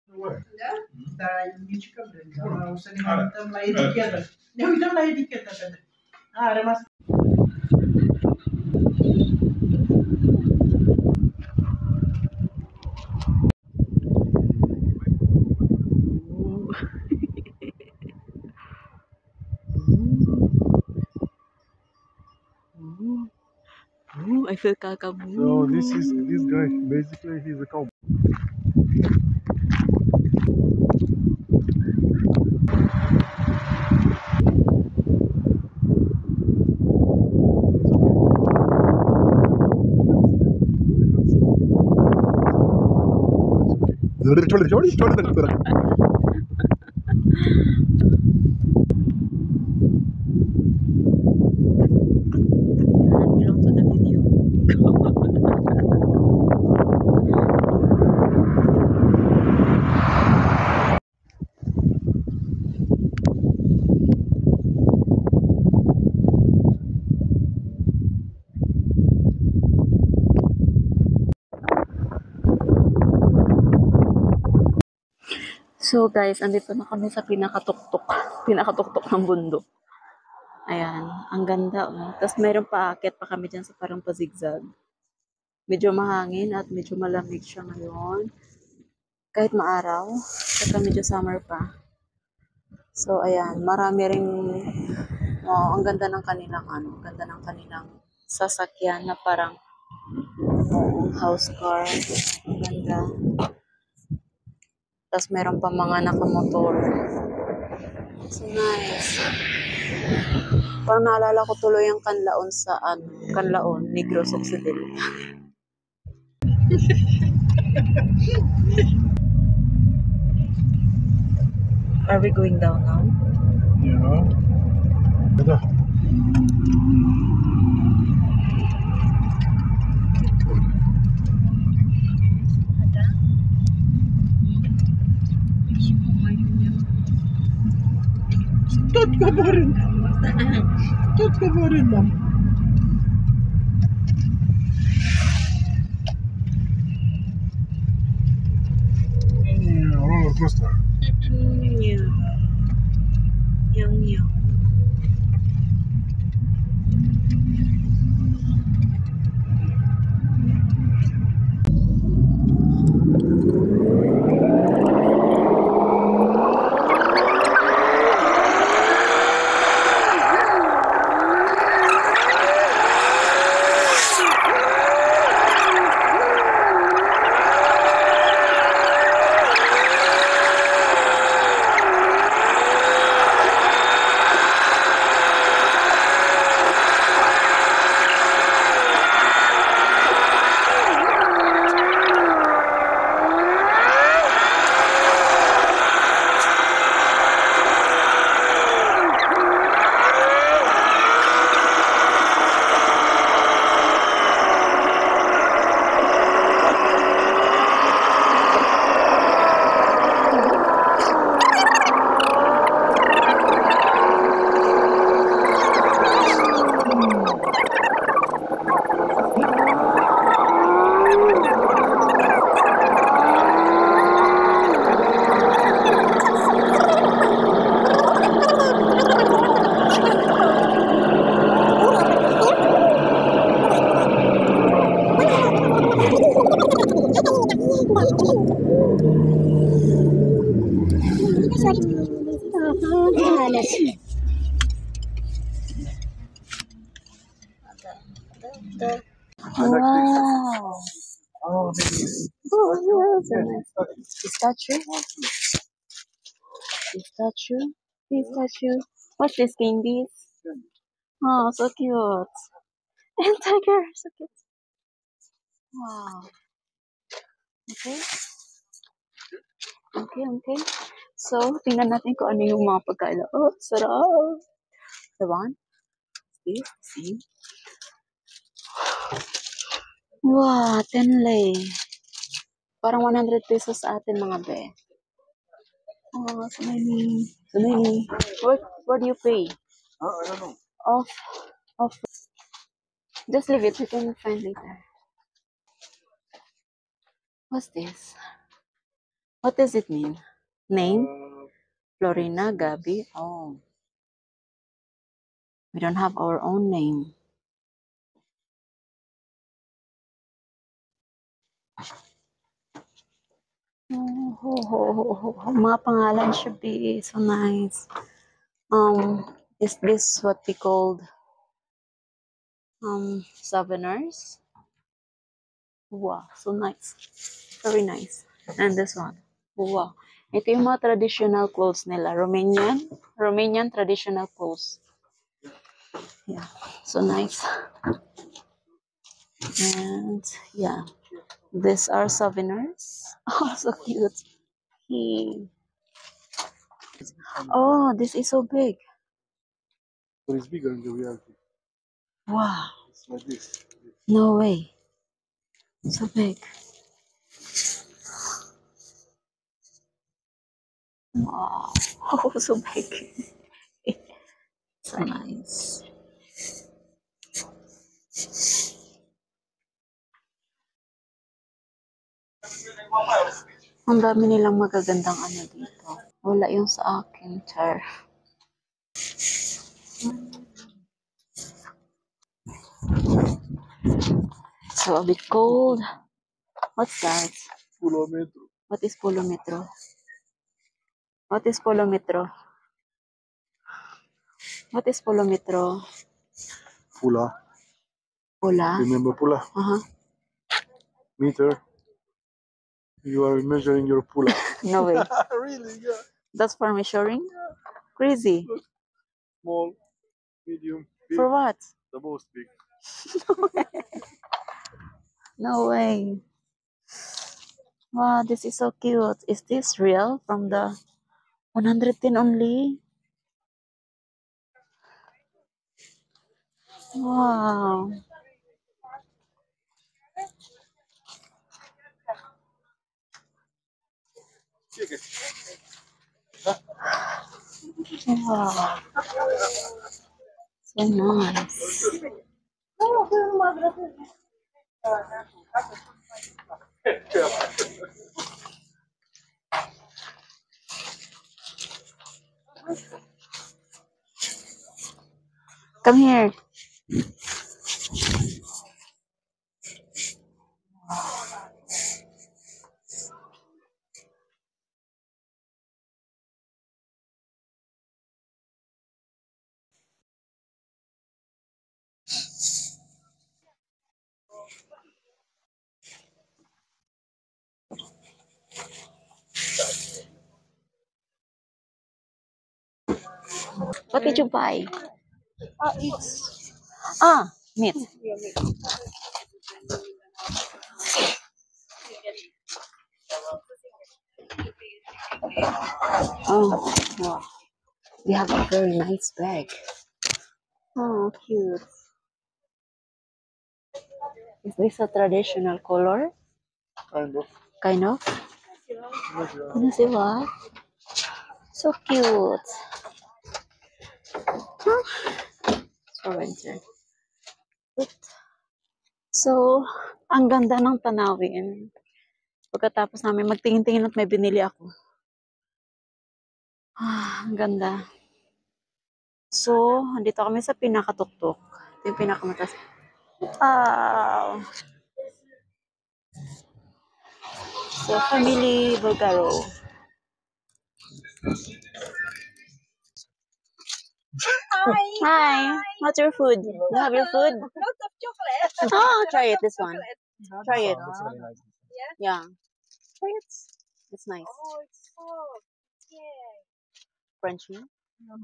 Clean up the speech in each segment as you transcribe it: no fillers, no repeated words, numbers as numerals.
Да? Да, яичко, блин. Да, устанем там на этикетах. Не уйдем на этикетах. А, ремас. I feel kakamu. So this guy basically he's a cowboy. Belong to the video. So guys, andito na kami sa pinakatuktok ng bundok. Ayan, ang ganda oh. Tapos meron pa aakyat pa kami dyan sa parang pa-zigzag. Medyo mahangin at medyo malamig siya ngayon. Kahit maaraw, saka medyo summer pa. So ayan, marami ring ang ganda ng kanilang ang ganda ng kanilang sasakyan na parang house car. Ang ganda. Tapos meron pa mga nakamotor. So nice. Parang naalala ko tuloy ang Canlaon sa Canlaon, Negros Occidental. Are we going down now? Yeah. Ada. Tot ka pa rin. Tot ka pa rin, ma'am. Roller coaster. Yeah. Yang. Wow. Oh, Oh, so nice. Pistachio? Pistachio. What's this, candies? Oh, so cute. And tiger, so cute. Wow. Okay. So, tingnan natin kung ano yung mga pagkain. Oh, sarap. The one. See? Wow, 10 lei. Parang 100 pesos sa atin mga be. Oh, so many. Where do you pay? I don't know. Off. Just leave it. We can find later. What's this? What does it mean? Name? Florina, Gabi. Oh. We don't have our own name. Mga pangalan should be so nice. Is this what we called souveners? Wow, so nice. Very nice. And this one. Wow. Ito yung mga traditional clothes nila. Romanian traditional clothes. Yeah, so nice. And yeah, these are souvenirs. Oh, so cute. Oh, this is so big. But it's bigger in the reality. Wow. It's like this. No way. So big. Wow. Oh, so big. So nice. Ang dami nilang magagandang ano dito. Wala yung sa akin, char. So a bit cold. What's that? Pulometro. What is polometro? What is polometro? What is polometro? Pula. Pula? Remember pula? Uh-huh. Meter. You are measuring your pula. No way. Really? Yeah. That's for measuring? Crazy. Small, medium, big. For what? The most big. No way. Wow, this is so cute. Is this real from the 110 only? Wow. Wow. So nice. Come here. What did you buy? Meat. Oh, wow. They have a very nice bag. Oh, cute. Is this a traditional color? Kind of. Kind of? Can you see what? So cute. Huh? For winter. So, ang ganda ng tanawin. Pagkatapos namin magtingin-tingin at may binili ako. Ang ganda. So, andito kami sa pinakatuktok. Ito yung pinakamatas. Wow! So, family Bulgaro. Hi! What's your food? You have your food? Lots of chocolate. Oh, try it, this one. Try it. Yeah. Yeah. Try it. It's nice. Oh, it's so yeah. Crunchy. No,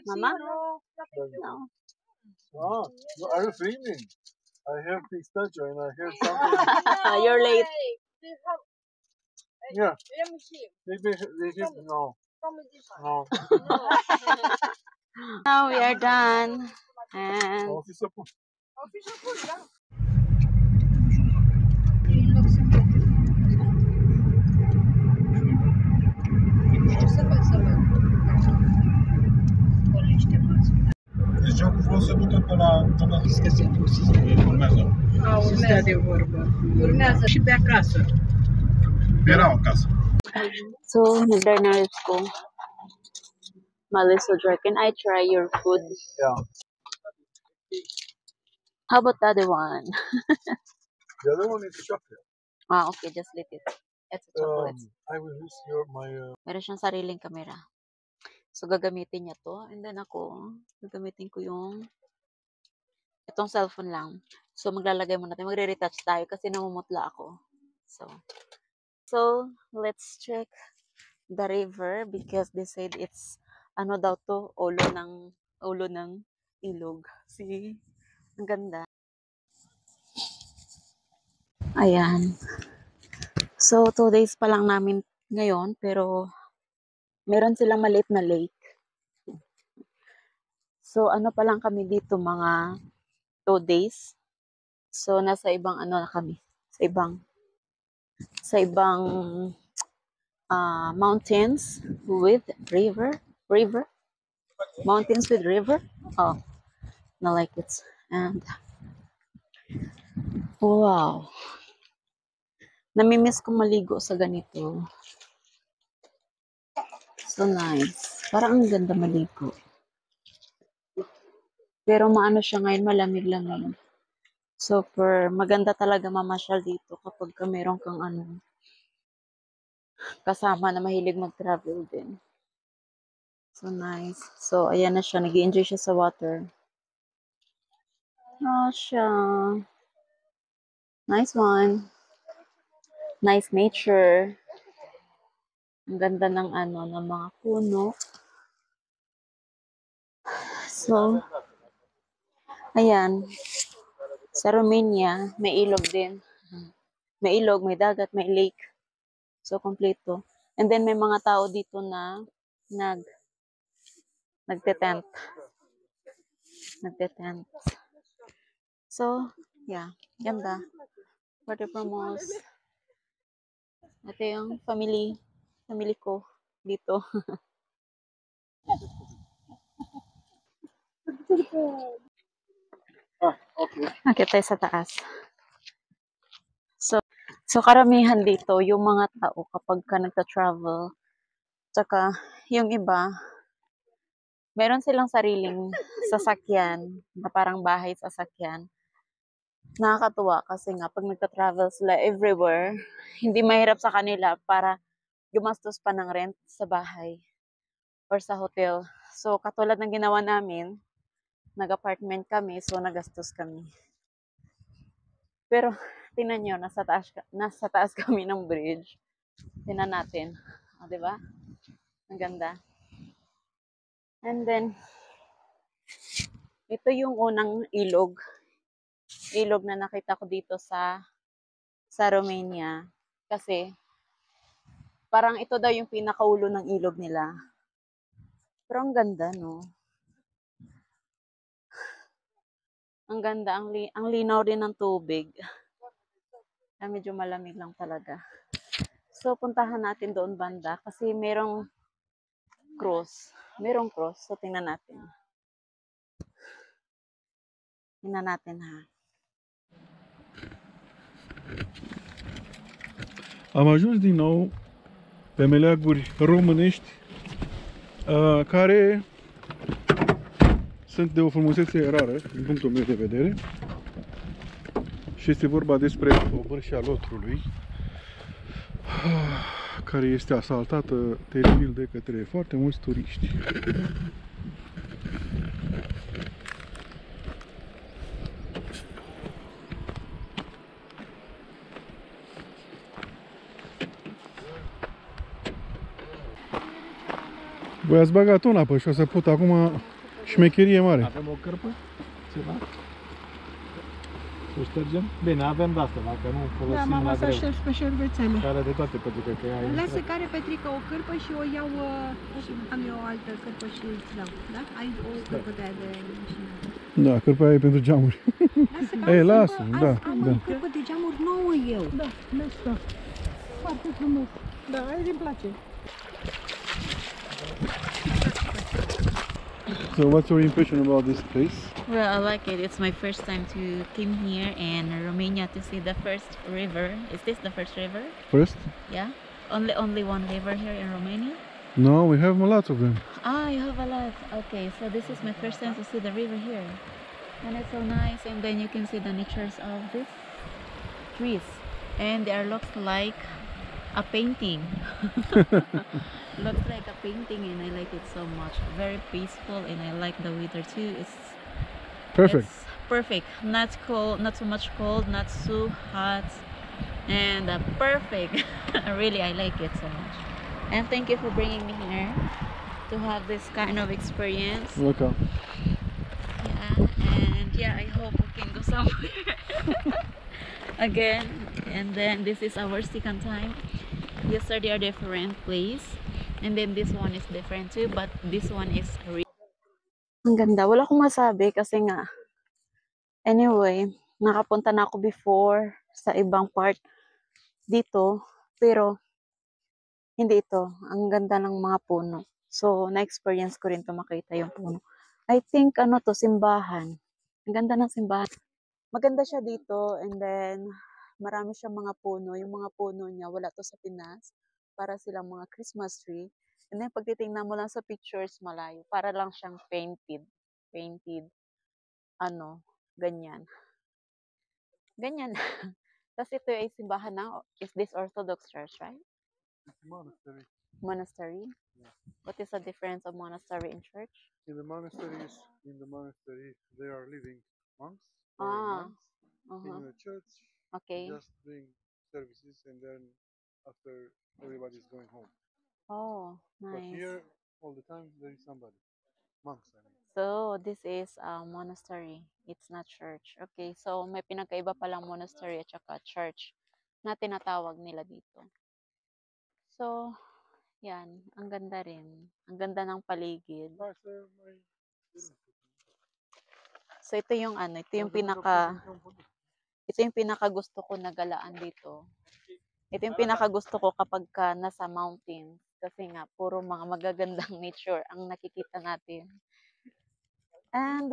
Mama? No. No. Are you filming? I heard pistachio and I heard something. You're late. Do you have, Yeah. let me see. Maybe they give no. Come with this one. No. No. Now we are done. And Officer po. Official food, yeah. Deci eu vreau să ducă până la Urmează. De vorbă. Urmează și pe acasă. Era acasă. So, nag-dinner ko. Melissa Joy, can I try your food? Yeah. How about the other one? The other one is chocolate. Ah, okay, just leave it. It's a chocolate. I will use my Meron siyang sariling kamera. So, gagamitin niya to. And then ako, gagamitin ko yung itong cellphone lang. So, maglalagay muna tayo. Magre-retouch tayo kasi namumutla ako. So, let's check the river because they said it's ano daw to, ulo ng ilog. See? Ang ganda. Ayan. So, 2 days pa lang namin ngayon, pero meron silang maliit na lake. So, ano pa lang kami dito, mga 2 days. So, nasa ibang ano na kami. Sa ibang mountains with river. Mountains with river. Oh, I like it. And, wow. Namimiss ko maligo sa ganito. So nice. Parang ang ganda maligo. Pero maano siya ngayon, malamig-lamig. Super, maganda talaga mamasyal dito kapag meron kang ano, kasama na mahilig mag-travel din. So nice. So ayan na siya, nag-i-enjoy siya sa water. Oh, siya. Nice one. Nice nature. Ang ganda ng ano, ng mga puno. So, ayan. Sa Romania, may ilog din. May ilog, may dagat, may lake. So, kompleto. And then, may mga tao dito na nagte-tent. So, yeah. Ganda. Puerto Promos. Ito yung family ko dito. Okay, tayo sa taas. So karamihan dito, yung mga tao kapag ka nagta-travel, tsaka yung iba, meron silang sariling sasakyan, na parang bahay sasakyan. Nakakatuwa kasi nga, pag nagta-travel sila everywhere, hindi mahirap sa kanila para gumastos pa ng rent sa bahay or sa hotel. So, katulad ng ginawa namin, nag-apartment kami, so nagastos kami. Pero, tingnan nyo, nasa taas kami ng bridge. Tingnan natin. O, diba? Ang ganda. And then, ito yung unang ilog. Ilog na nakita ko dito sa Romania. Kasi, parang ito daw yung pinakaulo ng ilog nila. Pero ang ganda, no? Ang ganda, ang linaw din ng tubig. Medyo malamig lang talaga. So, puntahan natin doon banda kasi merong cross. So, tingnan natin. Ha. Am ajuns din nou pe meleaguri românești care sunt de o frumusețe rară, din punctul meu de vedere. Și este vorba despre Obârșia Lotrului, care este asaltată teribil de către foarte mulți turiști. Voi ați băgat în apă și o să put acum șmecherie mare. Avem o cărpă? Ceva? Să ștergem? Bine, avem de asta, dacă nu folosim Da, mama la să greu. ștergi pe șervețele. Care de toate, pentru că ai Lasă care Petrica o cârpă și o iau și am eu o altă cârpă și îți dau, da? Ai o cârpă de aia de mașină. Da, cărpa aia e pentru geamuri. Lasă că Ei, am lasă, cârpă, da, am da. o cârpă de geamuri nouă eu. Da, mișto. Foarte frumos. Da, aia îmi place. So what's your impression about this place? Well, I like it. It's my first time to came here in Romania to see the first river. Is this the first river? First? Yeah. Only one river here in Romania. No, we have lots of them. Ah, you have a lot. Okay, so this is my first time to see the river here, and it's so nice. And then you can see the natures of these trees, and they are looks like a painting. Looks like a painting, and I like it so much. Very peaceful, and I like the weather too. Perfect. It's perfect. Not cold, not too much cold, not too hot, and perfect. Really, I like it so much. And thank you for bringing me here to have this kind of experience. Welcome. Yeah, and yeah, I hope we can go somewhere again. And then this is our second time. Yesterday are different place, and then this one is different too, but this one is real. Ang ganda. Wala akong masabi kasi nga, anyway, nakapunta na ako before sa ibang part dito, pero hindi ito. Ang ganda ng mga puno. So, na-experience ko rin to makita yung puno. I think, ano to, simbahan. Ang ganda ng simbahan. Maganda siya dito, and then, marami siyang mga puno. Yung mga puno niya, wala to sa Pinas. Para silang mga Christmas tree. And then, pag titingnan mo lang sa pictures, malayo. Para lang siyang painted. Painted. Ano, ganyan. Ganyan. Tapos ito ay simbahan na. Is this Orthodox Church, right? Monastery. Monastery? Yeah. What is the difference of monastery and church? In the monastery, they are living monks or Ah, nuns. In the church, okay. just doing services, and then after everybody's going home. Oh, But nice. here, all the time, there is somebody. Monks, I mean. So, this is a monastery. It's not church. Okay, so may pinagkaiba palang monastery at saka church na tinatawag nila dito. So, yan. Ang ganda rin. Ang ganda ng paligid. So, ito yung ano, ito yung pinaka gusto ko na galaan dito. Ito yung pinaka gusto ko kapag ka nasa mountain. Kasi nga, puro mga magagandang nature ang nakikita natin. And,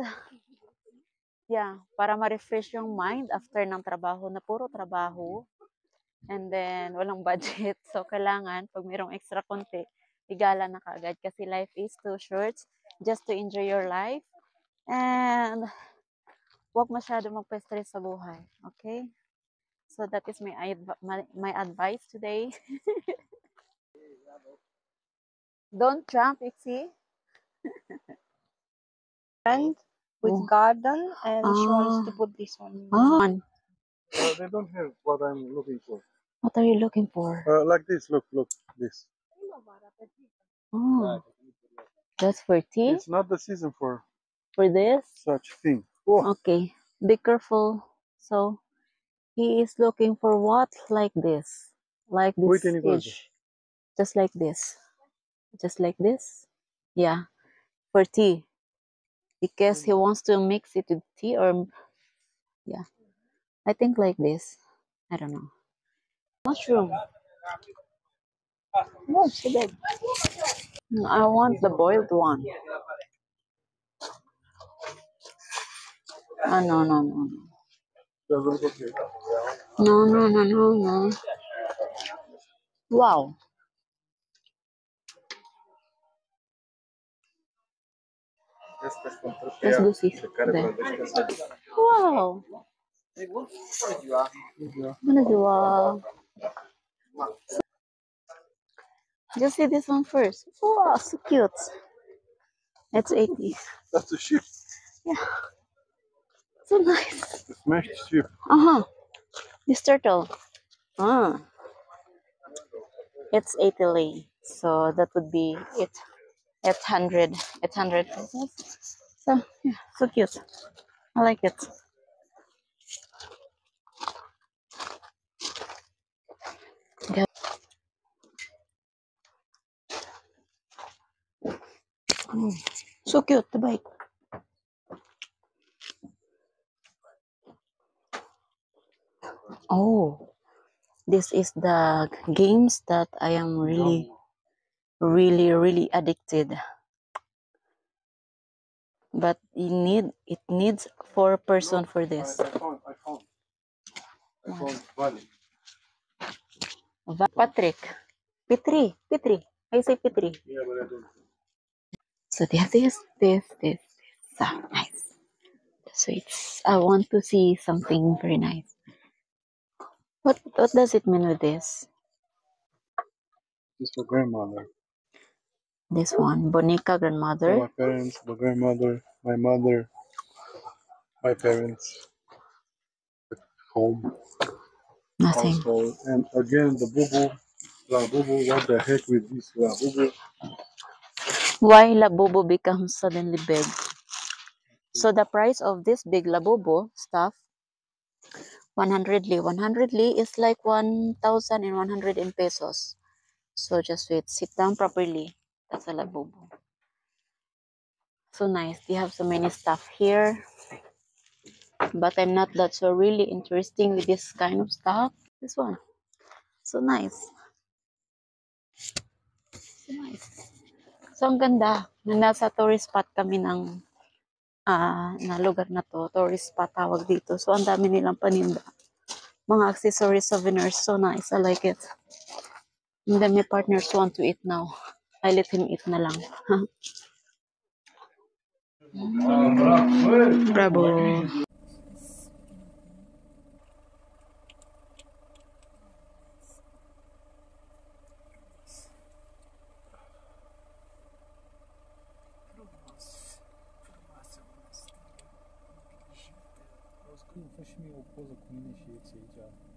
yeah, para ma-refresh yung mind after ng trabaho na puro trabaho. And then, walang budget. So, kailangan, pag mayroong extra konti, igala na kaagad. Kasi life is too short just to enjoy your life. And, huwag masyado magpa-stress sa buhay. Okay? So, that is my advice today. Don't jump, Ixie. Friend with garden, and she wants to put this one. They don't have what I'm looking for. What are you looking for? Like this, look, this. Oh, that's for tea? It's not the season for this? such thing. Oh. Okay, be careful. So, he is looking for what? Like this. Like this fish. Just like this. Just like this? Yeah, for tea. Because he wants to mix it with tea or... Yeah, I think like this. I don't know. Mushroom. No, so big. I want the boiled one. Oh, no. No. Wow. Let's do this. Wow. Just see this one first. Wow, so cute. It's 80. That's a ship. Yeah. So nice. The smashed ship. This turtle. It's 80 lei. So that would be 800 pesos. So yeah, so cute. I like it. Yeah. So cute, the bike. Oh, this is the games that I am really addicted. But it needs 4 person for this. I found Valley. Patrick. Petri. I say Petri. Yeah, but I don't. So this. So nice. So I want to see something very nice. What does it mean with this? This for grandmother. This one, Bonica For grandmother. my parents, my grandmother, my mother, my parents, home, Nothing. household, and again the bubu, la bubu. What the heck with this la bubu? Why Labubu becomes suddenly big? So the price of this big Labubu stuff, 100 li. 100 li is like 1,100 in pesos. So just wait, sit down properly. That's a Labubu. So nice. They have so many stuff here. But I'm not that so really interesting with this kind of stuff. This one. So nice. So nice. So ang ganda. Nasa tourist spot kami ng na lugar na to. Tourist spot tawag dito. So ang dami nilang paninda. Mga accessories, souvenirs. So nice. I like it. And then my partners want to eat now. I let him eat na lang. Bravo. Fă și mie o poză cu mine și ex aici.